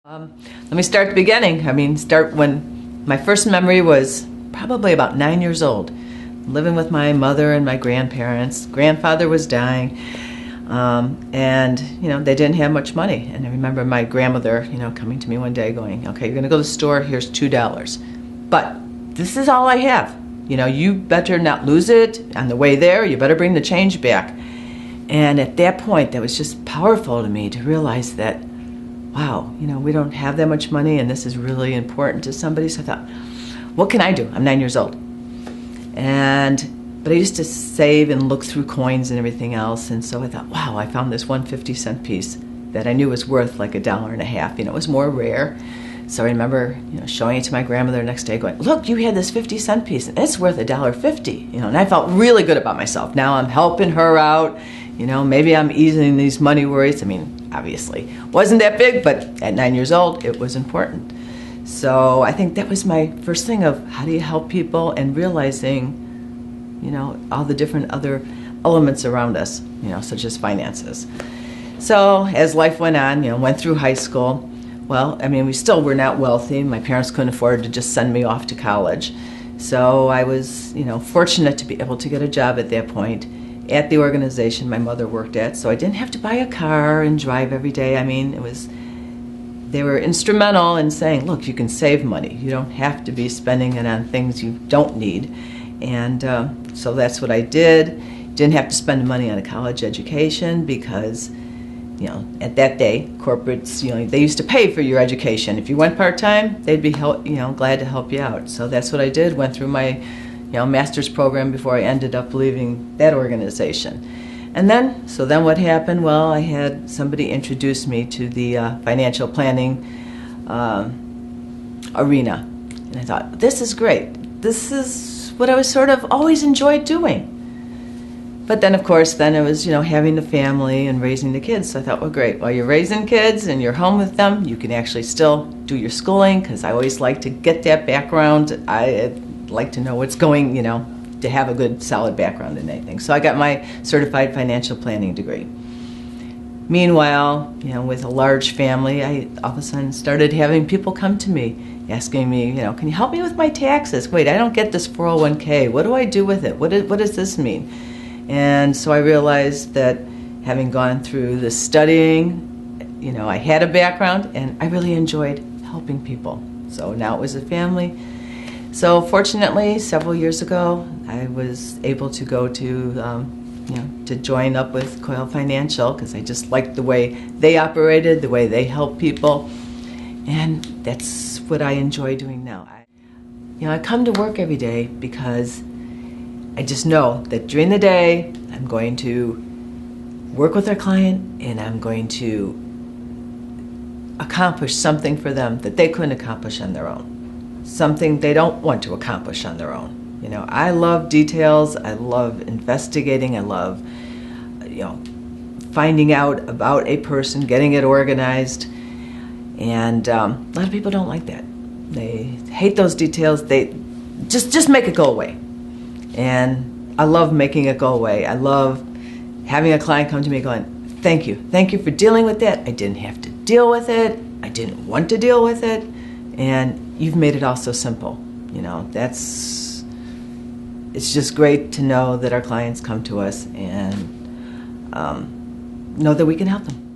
Let me start at the beginning. Start when my first memory was probably about 9 years old, living with my mother and my grandparents. Grandfather was dying, and they didn't have much money. And I remember my grandmother, coming to me one day going, "Okay, you're going to go to the store. Here's $2, but this is all I have. You better not lose it on the way there. You better bring the change back." And at that point, that was just powerful to me to realize that, wow, we don't have that much money, and this is really important to somebody. So I thought, what can I do? I'm 9 years old. But I used to save and look through coins and everything else, and so I thought, wow, I found this 1 50-cent piece that I knew was worth like $1.50. It was more rare. So I remember, showing it to my grandmother the next day, going, "Look, you had this 50-cent piece, and it's worth $1.50." And I felt really good about myself. Now I'm helping her out. Maybe I'm easing these money worries. Obviously, wasn't that big, but at 9 years old, it was important. So I think that was my first thing of how do you help people, and realizing, all the different other elements around us, such as finances. So as life went on, went through high school. Well, we still were not wealthy. My parents couldn't afford to just send me off to college. So I was, fortunate to be able to get a job at that point at the organization my mother worked at. So I didn't have to buy a car and drive every day. They were instrumental in saying, look, you can save money. You don't have to be spending it on things you don't need. And so that's what I did. Didn't have to spend money on a college education because, at that day, corporates, they used to pay for your education. If you went part-time, they'd be, glad to help you out. So that's what I did. Went through my, master's program before I ended up leaving that organization. And then what happened? Well, I had somebody introduce me to the financial planning arena. And I thought, this is great. This is what I was sort of always enjoyed doing. But then, of course, it was, having the family and raising the kids. So I thought, well, great. While you're raising kids and you're home with them, you can actually still do your schooling, because I always like to get that background. I like to know what's going, to have a good, solid background in anything. So I got my certified financial planning degree. Meanwhile, with a large family, I all of a sudden started having people come to me asking me, can you help me with my taxes? Wait, I don't get this 401k. What do I do with it? What does this mean? And so I realized that having gone through the studying, I had a background, and I really enjoyed helping people. So now it was a family. So fortunately, several years ago, I was able to go to, to join up with Coyle Financial, because I just liked the way they operated, the way they helped people, and that's what I enjoy doing now. I come to work every day because I just know that during the day, I'm going to work with our client, and I'm going to accomplish something for them that they couldn't accomplish on their own, something they don't want to accomplish on their own. I love details. I love investigating. I love, finding out about a person, getting it organized. And a lot of people don't like that. They hate those details. They just make it go away. And I love making it go away. I love having a client come to me going, thank you for dealing with that. I didn't have to deal with it. I didn't want to deal with it. And you've made it all so simple. It's just great to know that our clients come to us and know that we can help them.